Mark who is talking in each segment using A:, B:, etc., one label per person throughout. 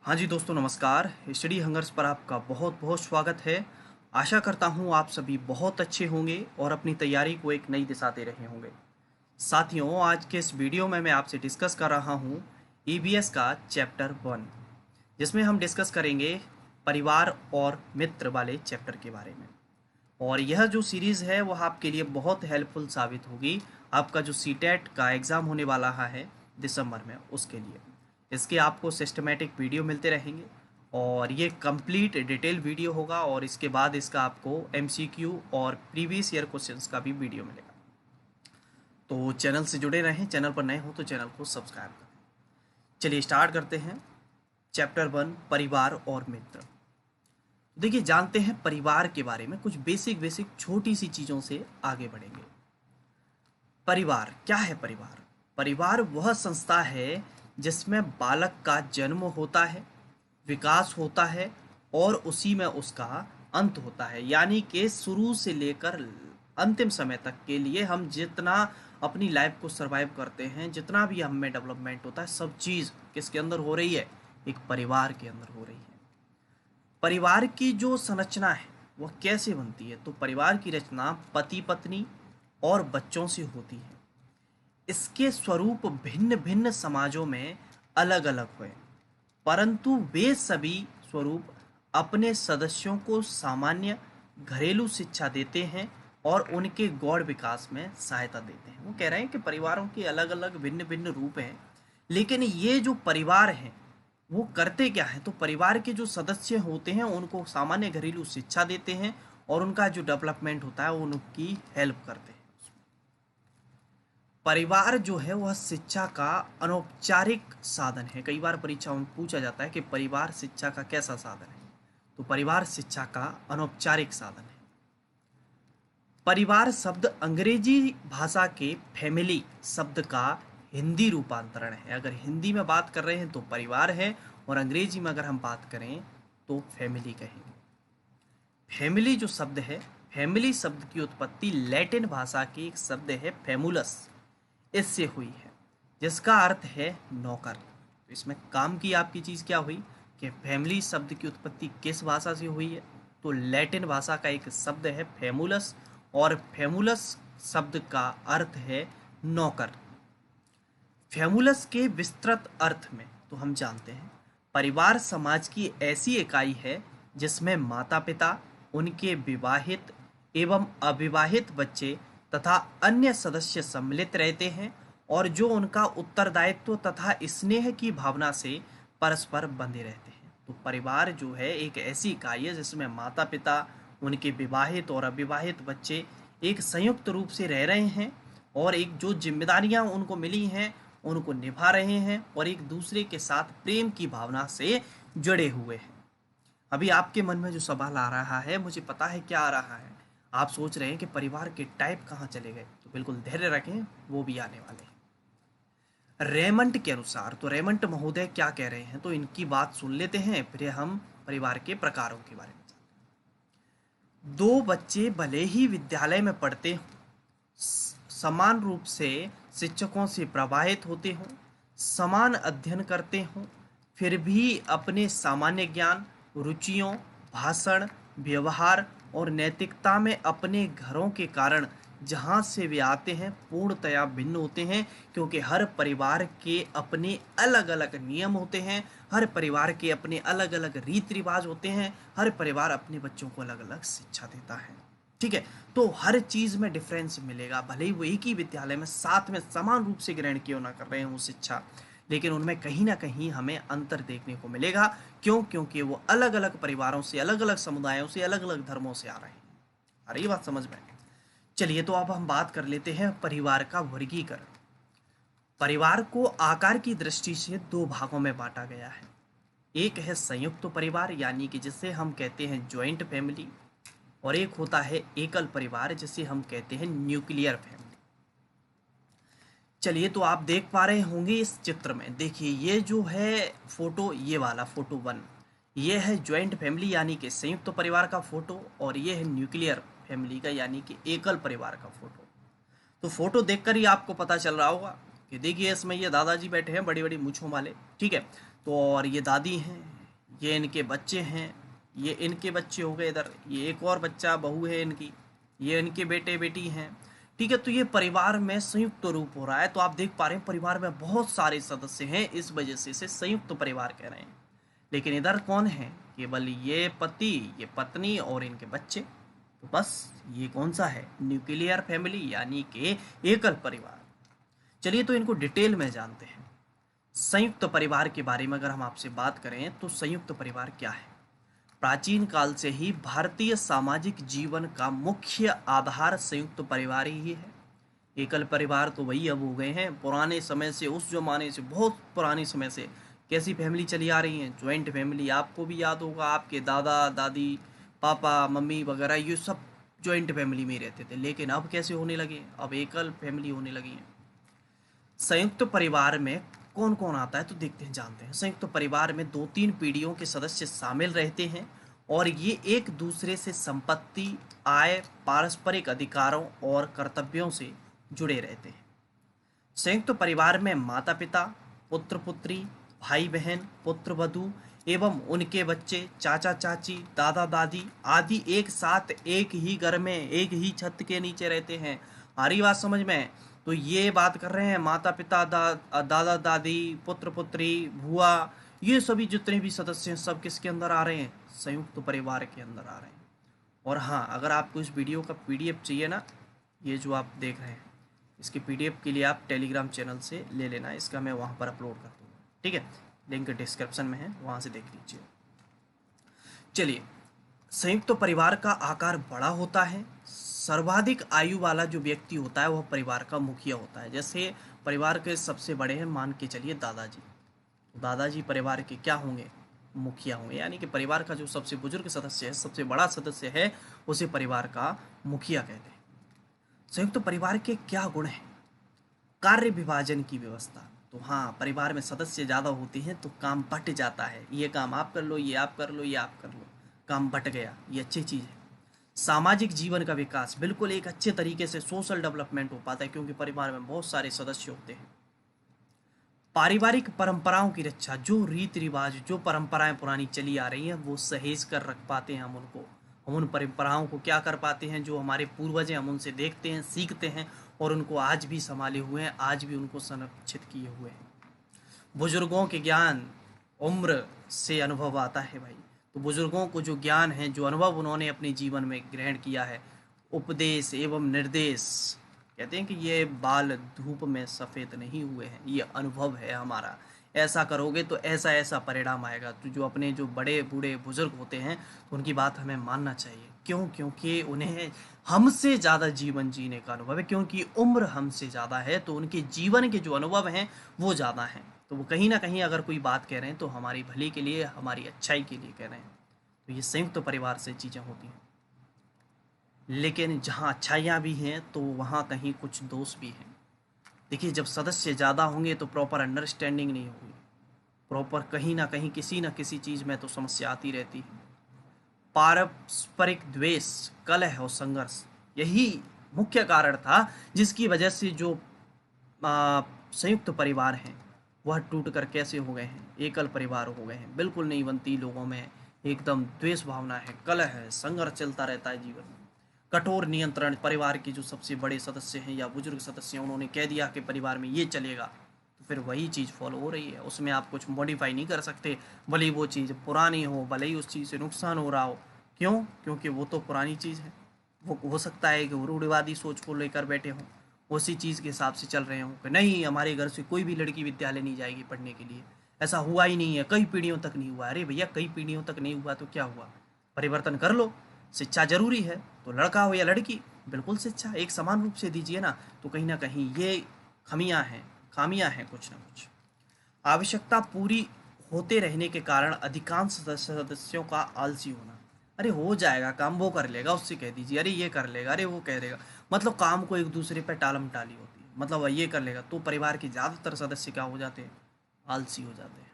A: हाँ जी दोस्तों, नमस्कार। स्टडी हंगर्स पर आपका बहुत बहुत स्वागत है। आशा करता हूँ आप सभी बहुत अच्छे होंगे और अपनी तैयारी को एक नई दिशा दे रहे होंगे। साथियों, आज के इस वीडियो में मैं आपसे डिस्कस कर रहा हूँ ईवीएस का चैप्टर 1, जिसमें हम डिस्कस करेंगे परिवार और मित्र वाले चैप्टर के बारे में। और यह जो सीरीज़ है वह आपके लिए बहुत हेल्पफुल साबित होगी आपका जो सीटेट का एग्ज़ाम होने वाला है दिसंबर में, उसके लिए। इसके आपको सिस्टमेटिक वीडियो मिलते रहेंगे और ये कंप्लीट डिटेल वीडियो होगा, और इसके बाद इसका आपको एमसीक्यू और प्रीवियस ईयर क्वेश्चंस का भी वीडियो मिलेगा। तो चैनल से जुड़े रहें, चैनल पर नए हो तो चैनल को सब्सक्राइब करें। चलिए स्टार्ट करते हैं चैप्टर 1, परिवार और मित्र। देखिए, जानते हैं परिवार के बारे में कुछ बेसिक छोटी सी चीज़ों से आगे बढ़ेंगे। परिवार क्या है? परिवार वह संस्था है जिसमें बालक का जन्म होता है, विकास होता है और उसी में उसका अंत होता है। यानी कि शुरू से लेकर अंतिम समय तक के लिए हम जितना अपनी लाइफ को सरवाइव करते हैं, जितना भी हम में डेवलपमेंट होता है, सब चीज़ किसके अंदर हो रही है? एक परिवार के अंदर हो रही है। परिवार की जो संरचना है वह कैसे बनती है? तो परिवार की रचना पति पत्नी और बच्चों से होती है। इसके स्वरूप भिन्न भिन्न समाजों में अलग अलग हुए, परंतु वे सभी स्वरूप अपने सदस्यों को सामान्य घरेलू शिक्षा देते हैं और उनके गौड़ विकास में सहायता देते हैं। वो कह रहे हैं कि परिवारों के अलग अलग भिन्न भिन्न रूप हैं, लेकिन ये जो परिवार हैं वो करते क्या है? तो परिवार के जो सदस्य होते हैं उनको सामान्य घरेलू शिक्षा देते हैं और उनका जो डेवलपमेंट होता है उनकी हेल्प करते हैं। परिवार जो है वह शिक्षा का अनौपचारिक साधन है। कई बार परीक्षाओं में पूछा जाता है कि परिवार शिक्षा का कैसा साधन है? तो परिवार शिक्षा का अनौपचारिक साधन है। परिवार शब्द अंग्रेजी भाषा के फैमिली शब्द का हिंदी रूपांतरण है। अगर हिंदी में बात कर रहे हैं तो परिवार है, और अंग्रेजी में अगर हम बात करें तो फैमिली कहेंगे। फैमिली जो शब्द है, फैमिली शब्द की उत्पत्ति लैटिन भाषा के एक शब्द है फैमुलस, इससे हुई है, जिसका अर्थ है नौकर। तो इसमें काम की आपकी चीज़ क्या हुई कि फैमिली शब्द की उत्पत्ति किस भाषा से हुई है? तो लैटिन भाषा का एक शब्द है फैमुलस, और फैमुलस शब्द का अर्थ है नौकर। फैमुलस के विस्तृत अर्थ में तो हम जानते हैं परिवार समाज की ऐसी इकाई है जिसमें माता पिता, उनके विवाहित एवं अविवाहित बच्चे तथा अन्य सदस्य सम्मिलित रहते हैं, और जो उनका उत्तरदायित्व तथा स्नेह की भावना से परस्पर बंधे रहते हैं। तो परिवार जो है एक ऐसी इकाई है जिसमें माता पिता, उनके विवाहित और अविवाहित बच्चे एक संयुक्त रूप से रह रहे हैं और एक जो जिम्मेदारियां उनको मिली हैं उनको निभा रहे हैं और एक दूसरे के साथ प्रेम की भावना से जुड़े हुए हैं। अभी आपके मन में जो सवाल आ रहा है, मुझे पता है क्या आ रहा है। आप सोच रहे हैं कि परिवार के टाइप कहाँ चले गए, तो बिल्कुल धैर्य रखें, वो भी आने वाले हैं। रेमंड के अनुसार, तो रेमंड महोदय क्या कह रहे हैं, तो इनकी बात सुन लेते हैं, फिर हम परिवार के प्रकारों के बारे में जानते हैं। दो बच्चे भले ही विद्यालय में पढ़ते हों, समान रूप से शिक्षकों से प्रभावित होते हों, समान अध्ययन करते हों, फिर भी अपने सामान्य ज्ञान, रुचियों, भाषण, व्यवहार और नैतिकता में अपने घरों के कारण जहाँ से वे आते हैं पूर्णतया भिन्न होते हैं, क्योंकि हर परिवार के अपने अलग अलग नियम होते हैं, हर परिवार के अपने अलग अलग रीति रिवाज होते हैं, हर परिवार अपने बच्चों को अलग अलग शिक्षा देता है। ठीक है, तो हर चीज़ में डिफरेंस मिलेगा, भले ही वो एक ही विद्यालय में साथ में समान रूप से ग्रहण क्यों ना कर रहे हो शिक्षा, लेकिन उनमें कहीं ना कहीं हमें अंतर देखने को मिलेगा। क्यों? क्योंकि वो अलग अलग परिवारों से, अलग अलग समुदायों से, अलग अलग धर्मों से आ रहे हैं। आ रही बात समझ में? चलिए, तो अब हम बात कर लेते हैं परिवार का वर्गीकरण। परिवार को आकार की दृष्टि से दो भागों में बांटा गया है। एक है संयुक्त परिवार, यानी कि जिसे हम कहते हैं ज्वाइंट फैमिली, और एक होता है एकल परिवार जिसे हम कहते हैं न्यूक्लियर फैमिली। चलिए, तो आप देख पा रहे होंगे इस चित्र में, देखिए ये जो है फोटो, ये वाला फोटो 1, ये है ज्वाइंट फैमिली यानी कि संयुक्त परिवार का फोटो, और ये है न्यूक्लियर फैमिली का यानी कि एकल परिवार का फोटो। तो फोटो देखकर ही आपको पता चल रहा होगा कि देखिए इसमें ये दादाजी बैठे हैं बड़ी बड़ी मूंछों वाले, ठीक है, तो और ये दादी हैं, ये इनके बच्चे हैं, ये इनके बच्चे हो गए, इधर ये एक और बच्चा बहू है इनकी, ये इनके बेटे बेटी हैं। ठीक है, तो ये परिवार में संयुक्त रूप हो रहा है। तो आप देख पा रहे हैं परिवार में बहुत सारे सदस्य हैं, इस वजह से इसे संयुक्त परिवार कह रहे हैं। लेकिन इधर कौन है? केवल ये पति, ये पत्नी और इनके बच्चे। तो बस ये कौन सा है? न्यूक्लियर फैमिली, यानी कि एकल परिवार। चलिए तो इनको डिटेल में जानते हैं। संयुक्त परिवार के बारे में अगर हम आपसे बात करें तो संयुक्त परिवार क्या है? प्राचीन काल से ही भारतीय सामाजिक जीवन का मुख्य आधार संयुक्त परिवार ही है। एकल परिवार तो वही अब हो गए हैं। पुराने समय से, उस जमाने से, बहुत पुराने समय से कैसी फैमिली चली आ रही है? Joint family. आपको भी याद होगा, आपके दादा दादी, पापा मम्मी वगैरह ये सब ज्वाइंट फैमिली में ही रहते थे। लेकिन अब कैसे होने लगे? अब एकल फैमिली होने लगी है। संयुक्त परिवार में कौन कौन आता है तो देखते हैं, जानते हैं। संयुक्त परिवार में 2-3 पीढ़ियों के सदस्य शामिल रहते हैं और ये एक दूसरे से संपत्ति, आय, पारस्परिक अधिकारों और कर्तव्यों से जुड़े रहते हैं। संयुक्त परिवार में माता पिता, पुत्र पुत्री, भाई बहन, पुत्र वधू एवं उनके बच्चे, चाचा चाची, दादा दादी आदि एक साथ एक ही घर में, एक ही छत के नीचे रहते हैं। आ रही बात समझ में? तो ये बात कर रहे हैं माता पिता, दादा दादी, पुत्र पुत्री, भुआ, ये सभी जितने भी सदस्य हैं सब किसके अंदर आ रहे हैं? संयुक्त परिवार के अंदर आ रहे हैं। और हाँ, अगर आपको इस वीडियो का पीडीएफ चाहिए ना, ये जो आप देख रहे हैं, इसके पीडीएफ के लिए आप टेलीग्राम चैनल से ले लेना। इसका मैं वहाँ पर अपलोड कर दूँगा, ठीक है? लिंक डिस्क्रिप्शन में है, वहाँ से देख लीजिए। चलिए, संयुक्त परिवार का आकार बड़ा होता है। सर्वाधिक आयु वाला जो व्यक्ति होता है वह परिवार का मुखिया होता है। जैसे परिवार के सबसे बड़े हैं, मान के चलिए दादाजी। दादाजी परिवार के क्या होंगे? मुखिया होंगे, यानी कि परिवार का जो सबसे बुजुर्ग सदस्य है, सबसे बड़ा सदस्य है, उसे परिवार का मुखिया कहते हैं। संयुक्त परिवार के क्या गुण हैं? कार्य विभाजन की व्यवस्था। तो हाँ, परिवार में सदस्य ज़्यादा होते हैं तो काम बट जाता है। ये काम आप कर लो, ये आप कर लो, ये आप कर लो, काम बट गया, ये अच्छी चीज़ है। सामाजिक जीवन का विकास, बिल्कुल एक अच्छे तरीके से सोशल डेवलपमेंट हो पाता है क्योंकि परिवार में बहुत सारे सदस्य होते हैं। पारिवारिक परंपराओं की रक्षा, जो रीति रिवाज, जो परंपराएं पुरानी चली आ रही हैं वो सहेज कर रख पाते हैं हम उनको। हम उन परंपराओं को क्या कर पाते हैं? जो हमारे पूर्वज हैं हम उनसे देखते हैं, सीखते हैं और उनको आज भी संभाले हुए हैं, आज भी उनको संरक्षित किए हुए हैं। बुजुर्गों के ज्ञान, उम्र से अनुभव आता है भाई। तो बुजुर्गों को जो ज्ञान है, जो अनुभव उन्होंने अपने जीवन में ग्रहण किया है, उपदेश एवं निर्देश। कहते हैं कि ये बाल धूप में सफ़ेद नहीं हुए हैं, ये अनुभव है हमारा। ऐसा करोगे तो ऐसा ऐसा परिणाम आएगा। तो जो अपने जो बड़े बूढ़े बुजुर्ग होते हैं तो उनकी बात हमें मानना चाहिए। क्यों? क्योंकि उन्हें हमसे ज़्यादा जीवन जीने का अनुभव है, क्योंकि उम्र हमसे ज़्यादा है तो उनके जीवन के जो अनुभव हैं वो ज़्यादा हैं। तो वो कहीं ना कहीं अगर कोई बात कह रहे हैं तो हमारी भली के लिए, हमारी अच्छाई के लिए कह रहे हैं। तो ये संयुक्त परिवार से चीज़ें होती हैं। लेकिन जहाँ अच्छाइयाँ भी हैं तो वहाँ कहीं कुछ दोष भी हैं। देखिए, जब सदस्य ज़्यादा होंगे तो प्रॉपर अंडरस्टैंडिंग नहीं होगी, प्रॉपर कहीं ना कहीं किसी न किसी चीज़ में तो समस्या आती रहती है। पारस्परिक द्वेष, कलह और संघर्ष, यही मुख्य कारण था जिसकी वजह से जो संयुक्त परिवार हैं वह टूट कर कैसे हो गए हैं? एकल परिवार हो गए हैं। बिल्कुल नहीं बनती लोगों में, एकदम द्वेष भावना है, कलह है, संघर्ष चलता रहता है जीवन में। कठोर नियंत्रण, परिवार के जो सबसे बड़े सदस्य हैं या बुजुर्ग सदस्य हैं उन्होंने कह दिया कि परिवार में ये चलेगा तो फिर वही चीज़ फॉलो हो रही है, उसमें आप कुछ मॉडिफाई नहीं कर सकते। भले ही वो चीज़ पुरानी हो, भले ही उस चीज़ से नुकसान हो रहा हो। क्यों? क्योंकि वो तो पुरानी चीज़ है। वो हो सकता है कि वो रूढ़िवादी सोच को लेकर बैठे हों, उसी चीज़ के हिसाब से चल रहे हों कि नहीं, हमारे घर से कोई भी लड़की विद्यालय नहीं जाएगी पढ़ने के लिए। ऐसा हुआ ही नहीं है, कई पीढ़ियों तक नहीं हुआ। अरे भैया, कई पीढ़ियों तक नहीं हुआ तो क्या हुआ? परिवर्तन कर लो। शिक्षा जरूरी है तो लड़का हो या लड़की, बिल्कुल शिक्षा एक समान रूप से दीजिए ना। तो कहीं ना कहीं ये खामियां हैं कुछ ना कुछ। आवश्यकता पूरी होते रहने के कारण अधिकांश सदस्यों का आलसी होना। अरे हो जाएगा काम, वो कर लेगा, उससे कह दीजिए, अरे ये कर लेगा, अरे वो कह देगा। मतलब काम को एक दूसरे पर टालम टाली होती है, मतलब ये कर लेगा। तो परिवार के ज़्यादातर सदस्य क्या हो जाते हैं? आलसी हो जाते हैं।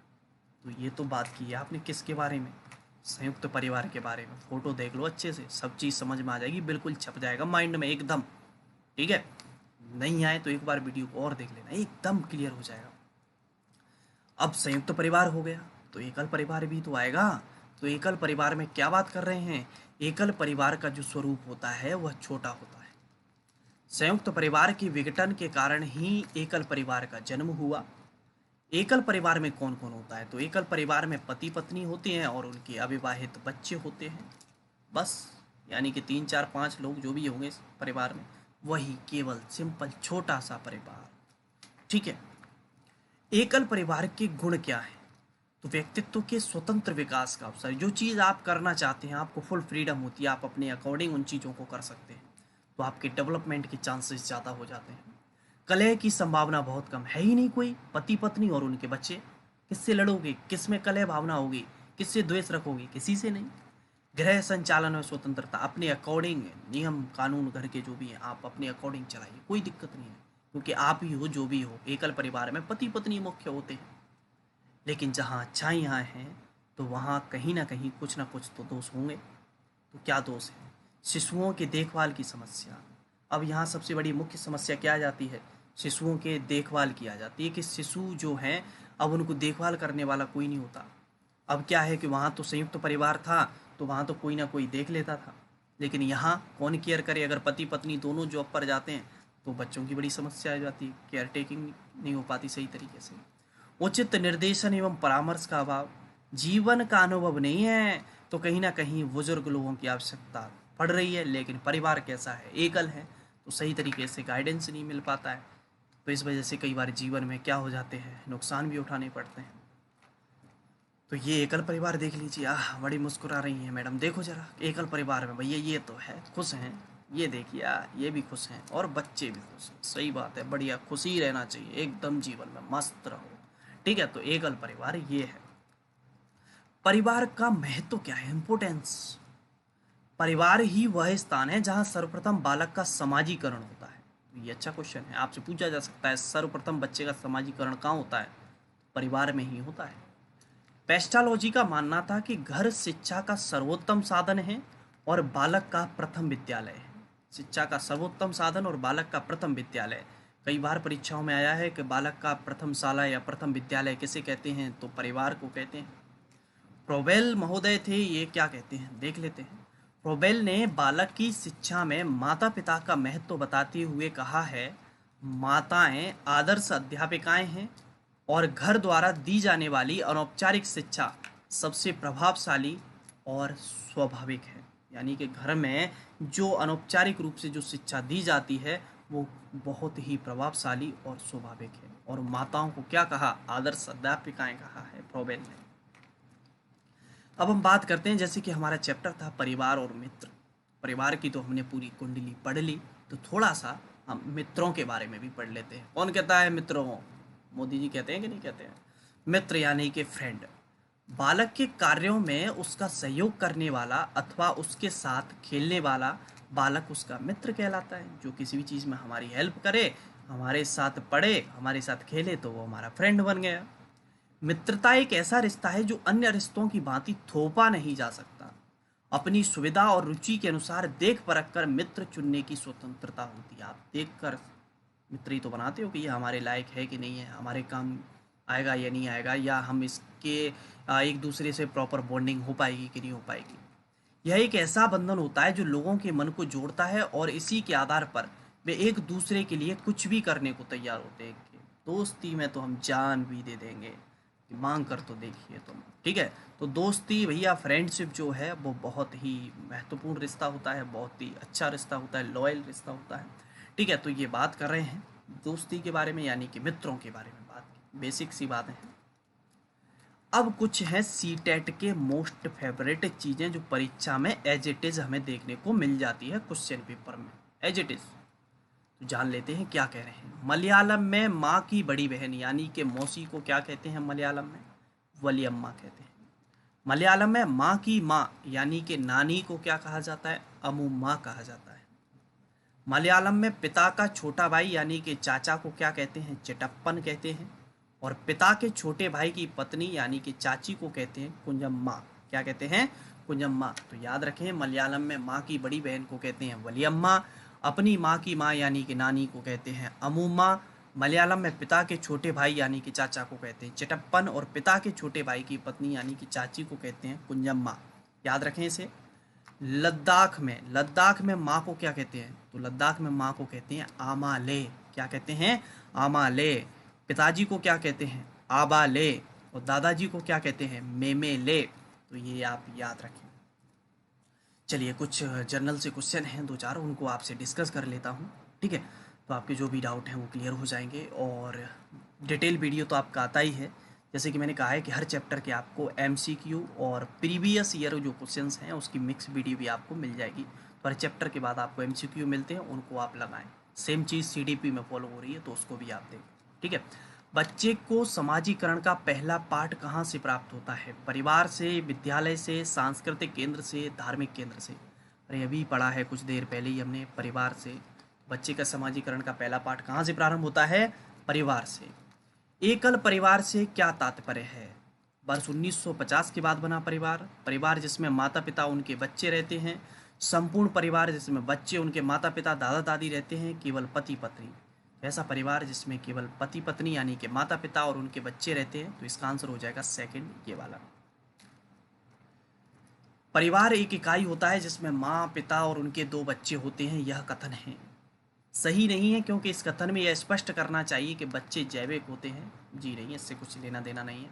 A: तो ये तो बात की है आपने किसके बारे में? संयुक्त परिवार के बारे में। फोटो देख लो अच्छे से, सब चीज़ समझ में आ जाएगी, बिल्कुल छप जाएगा माइंड में एकदम। ठीक है, नहीं आए तो एक बार वीडियो को और देख लेना, एकदम क्लियर हो जाएगा। अब संयुक्त परिवार हो गया तो एकल परिवार भी तो आएगा। तो एकल परिवार में क्या बात कर रहे हैं, एकल परिवार का जो स्वरूप होता है वह छोटा होता है। संयुक्त परिवार के विघटन के कारण ही एकल परिवार का जन्म हुआ। एकल परिवार में कौन कौन होता है, तो एकल परिवार में पति पत्नी होते हैं और उनके अविवाहित बच्चे होते हैं, बस। यानी कि 3 4 5 लोग जो भी होंगे इस परिवार में, वही केवल सिंपल छोटा सा परिवार। ठीक है। एकल परिवार के गुण क्या है, तो व्यक्तित्व के स्वतंत्र विकास का अवसर। जो चीज़ आप करना चाहते हैं, आपको फुल फ्रीडम होती है, आप अपने अकॉर्डिंग उन चीज़ों को कर सकते हैं, तो आपके डेवलपमेंट के चांसेस ज़्यादा हो जाते हैं। कलह की संभावना बहुत कम, है ही नहीं कोई। पति पत्नी और उनके बच्चे, किससे लड़ोगे, किस में कलह भावना होगी, किससे द्वेष रखोगे, किसी से नहीं। गृह संचालन में स्वतंत्रता, अपने अकॉर्डिंग नियम कानून घर के जो भी हैं आप अपने अकॉर्डिंग चलाइए, कोई दिक्कत नहीं है, क्योंकि आप ही हो जो भी हो। एकल परिवार में पति पत्नी मुख्य होते हैं, लेकिन जहाँ अच्छाइयाँ हैं तो वहाँ कहीं ना कहीं कुछ ना कुछ तो दोष होंगे। तो क्या दोष है, शिशुओं की देखभाल की समस्या। अब यहाँ सबसे बड़ी मुख्य समस्या क्या आ जाती है, शिशुओं के देखभाल की आ जाती है कि शिशु जो हैं अब उनको देखभाल करने वाला कोई नहीं होता। अब क्या है कि वहाँ तो संयुक्त परिवार था तो वहाँ तो कोई ना कोई देख लेता था, लेकिन यहाँ कौन केयर करे। अगर पति पत्नी दोनों जॉब पर जाते हैं तो बच्चों की बड़ी समस्या आ जाती है, केयर टेकिंग नहीं हो पाती सही तरीके से। उचित निर्देशन एवं परामर्श का अभाव, जीवन का अनुभव नहीं है तो कहीं ना कहीं बुजुर्ग लोगों की आवश्यकता पड़ रही है, लेकिन परिवार कैसा है, एकल है, तो सही तरीके से गाइडेंस नहीं मिल पाता है। तो इस वजह से कई बार जीवन में क्या हो जाते हैं, नुकसान भी उठाने पड़ते हैं। तो ये एकल परिवार देख लीजिए, बड़ी मुस्कुरा रही हैं मैडम, देखो जरा एकल परिवार में भैया ये तो है, खुश हैं, ये देखिए ये भी खुश हैं और बच्चे भी खुश हैं। सही बात है, बढ़िया, खुशी रहना चाहिए एकदम, जीवन में मस्त रहो। ठीक है, तो एकल परिवार ये है। परिवार का महत्व क्या है, इंपोर्टेंस। परिवार ही वह स्थान है जहां सर्वप्रथम बालक का समाजीकरण होता है। तो ये अच्छा क्वेश्चन है, आपसे पूछा जा सकता है सर्वप्रथम बच्चे का समाजीकरण कहाँ होता है, परिवार में ही होता है। पेस्टालॉजी का मानना था कि घर शिक्षा का सर्वोत्तम साधन है और बालक का प्रथम विद्यालय है। शिक्षा का सर्वोत्तम साधन और बालक का प्रथम विद्यालय। कई बार परीक्षाओं में आया है कि बालक का प्रथम शाला या प्रथम विद्यालय किसे कहते हैं, तो परिवार को कहते हैं। प्रोबेल महोदय थे, ये क्या कहते हैं देख लेते हैं। प्रोबेल ने बालक की शिक्षा में माता पिता का महत्व बताते हुए कहा है, माताएं आदर्श अध्यापिकाएं हैं और घर द्वारा दी जाने वाली अनौपचारिक शिक्षा सबसे प्रभावशाली और स्वाभाविक है। यानी कि घर में जो अनौपचारिक रूप से जो शिक्षा दी जाती है वो बहुत ही प्रभावशाली और स्वाभाविक है। और माताओं को क्या कहा, आदर्श अध्यापिकाएं कहा है प्रोबेल ने। अब हम बात करते हैं, जैसे कि हमारा चैप्टर था परिवार और मित्र। परिवार की तो हमने पूरी कुंडली पढ़ ली, तो थोड़ा सा हम मित्रों के बारे में भी पढ़ लेते हैं। कौन कहता है मित्रों, मोदी जी कहते हैं कि नहीं कहते हैं। मित्र यानी कि फ्रेंड, बालक के कार्यों में उसका सहयोग करने वाला अथवा उसके साथ खेलने वाला बालक उसका मित्र कहलाता है। जो किसी भी चीज़ में हमारी हेल्प करे, हमारे साथ पढ़े, हमारे साथ खेले, तो वो हमारा फ्रेंड बन गया। मित्रता एक ऐसा रिश्ता है जो अन्य रिश्तों की भांति थोपा नहीं जा सकता। अपनी सुविधा और रुचि के अनुसार देख परख कर मित्र चुनने की स्वतंत्रता होती है। आप देख कर मित्र ही तो बनाते हो कि ये हमारे लायक है कि नहीं है, हमारे काम आएगा या नहीं आएगा, या हम इसके एक दूसरे से प्रॉपर बॉन्डिंग हो पाएगी कि नहीं हो पाएगी। यह एक ऐसा बंधन होता है जो लोगों के मन को जोड़ता है और इसी के आधार पर वे एक दूसरे के लिए कुछ भी करने को तैयार होते हैं। दोस्ती में तो हम जान भी दे देंगे, मांग कर तो देखिए तुम। ठीक है, तो दोस्ती भैया, फ्रेंडशिप जो है वो बहुत ही महत्वपूर्ण रिश्ता होता है, बहुत ही अच्छा रिश्ता होता है, लॉयल रिश्ता होता है। ठीक है, तो ये बात कर रहे हैं दोस्ती के बारे में, यानी कि मित्रों के बारे में बात, बेसिक सी बातें हैं। अब कुछ है सीटेट के मोस्ट फेवरेट चीज़ें जो परीक्षा में एज इट इज़ हमें देखने को मिल जाती है क्वेश्चन पेपर में, एज इट इज़। तो जान लेते हैं क्या कह रहे हैं। मलयालम में माँ की बड़ी बहन यानी कि मौसी को क्या कहते हैं, मलयालम में वलियम्मा कहते हैं। मलयालम में माँ की माँ यानी कि नानी को क्या कहा जाता है, अमुम्मा कहा जाता है। मलयालम में पिता का छोटा भाई यानी कि चाचा को क्या कहते हैं, चिटप्पन कहते हैं। और पिता के छोटे भाई की पत्नी यानी कि चाची को कहते हैं कुंजम्मा। क्या कहते हैं, कुंजम्मा। तो याद रखें, मलयालम में माँ की बड़ी बहन को कहते हैं वलियम्मा, अपनी माँ की माँ यानी कि नानी को कहते हैं अमुम्मा, मलयालम में पिता के छोटे भाई यानी कि चाचा को कहते हैं चिटप्पन, और पिता के छोटे भाई की पत्नी यानी कि चाची को कहते हैं कुंजम्मा। याद रखें इसे। लद्दाख में माँ को क्या कहते हैं? तो लद्दाख में माँ को कहते हैं आमाले। क्या कहते हैं? आमाले। पिताजी को क्या कहते हैं? आबाले। और दादाजी को क्या कहते हैं? मेमेले। तो ये आप याद रखें। चलिए, कुछ जर्नल से क्वेश्चन हैं दो चार, उनको आपसे डिस्कस कर लेता हूँ। ठीक है, तो आपके जो भी डाउट हैं वो क्लियर हो जाएंगे। और डिटेल वीडियो तो आपका आता ही है। जैसे कि मैंने कहा है कि हर चैप्टर के आपको एमसीक्यू और प्रीवियस ईयर जो क्वेश्चंस हैं उसकी मिक्स वीडियो भी आपको मिल जाएगी। तो हर चैप्टर के बाद आपको एमसीक्यू मिलते हैं, उनको आप लगाएं। सेम चीज़ सीडीपी में फॉलो हो रही है तो उसको भी आप देखें। ठीक है, बच्चे को समाजीकरण का पहला पाठ कहाँ से प्राप्त होता है? परिवार से, विद्यालय से, सांस्कृतिक केंद्र से, धार्मिक केंद्र से? अरे अभी पढ़ा है कुछ देर पहले ही हमने, परिवार से। बच्चे का समाजीकरण का पहला पाठ कहाँ से प्रारंभ होता है? परिवार से। एकल परिवार से क्या तात्पर्य है? वर्ष 1950 के बाद बना परिवार। परिवार जिसमें माता पिता उनके बच्चे रहते हैं। संपूर्ण परिवार जिसमें बच्चे, उनके माता पिता, दादा दादी रहते हैं। केवल पति पत्नी। ऐसा परिवार जिसमें केवल पति पत्नी यानी कि माता पिता और उनके बच्चे रहते हैं। तो इसका आंसर हो जाएगा सेकंड, ये वाला। परिवार एक इकाई होता है जिसमें माँ, पिता और उनके दो बच्चे होते हैं, यह कथन है। सही नहीं है, क्योंकि इस कथन में यह स्पष्ट करना चाहिए कि बच्चे जैविक होते हैं। जी नहीं, इससे कुछ लेना देना नहीं है।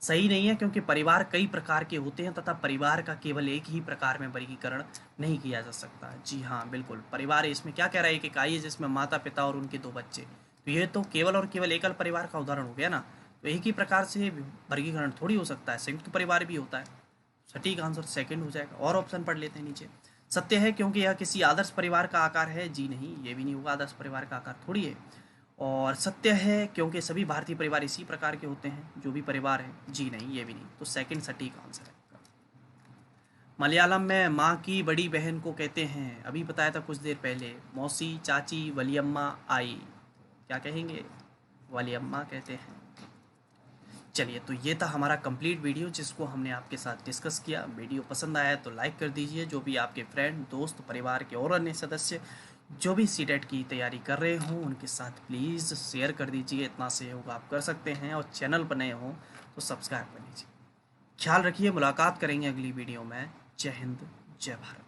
A: सही नहीं है, क्योंकि परिवार कई प्रकार के होते हैं तथा परिवार का केवल एक ही प्रकार में वर्गीकरण नहीं किया जा सकता। जी हाँ, बिल्कुल। परिवार इसमें क्या कह रहा है? एक इकाई है जिसमें माता पिता और उनके दो बच्चे। तो ये तो केवल और केवल एकल परिवार का उदाहरण हो गया ना। तो एक ही प्रकार से वर्गीकरण थोड़ी हो सकता है, संयुक्त परिवार भी होता है। सटीक आंसर सेकंड हो जाएगा। और ऑप्शन पढ़ लेते हैं नीचे। सत्य है, क्योंकि यह किसी आदर्श परिवार का आकार है। जी नहीं, ये भी नहीं होगा, आदर्श परिवार का आकार थोड़ी है। और सत्य है, क्योंकि सभी भारतीय परिवार इसी प्रकार के होते हैं, जो भी परिवार है। जी नहीं, ये भी नहीं। तो सेकंड सटीक आंसर है। मलयालम में माँ की बड़ी बहन को कहते हैं, अभी बताया था कुछ देर पहले, मौसी, चाची, वलियम्मा, आई। क्या कहेंगे? वलियम्मा कहते हैं। चलिए, तो ये था हमारा कंप्लीट वीडियो जिसको हमने आपके साथ डिस्कस किया। वीडियो पसंद आया तो लाइक कर दीजिए। जो भी आपके फ्रेंड, दोस्त, परिवार के और अन्य सदस्य जो भी सीटेट की तैयारी कर रहे हों उनके साथ प्लीज़ शेयर कर दीजिए। इतना सहयोग आप कर सकते हैं। और चैनल पर नए हों तो सब्सक्राइब कर लीजिए। ख्याल रखिए, मुलाकात करेंगे अगली वीडियो में। जय हिंद, जय भारत।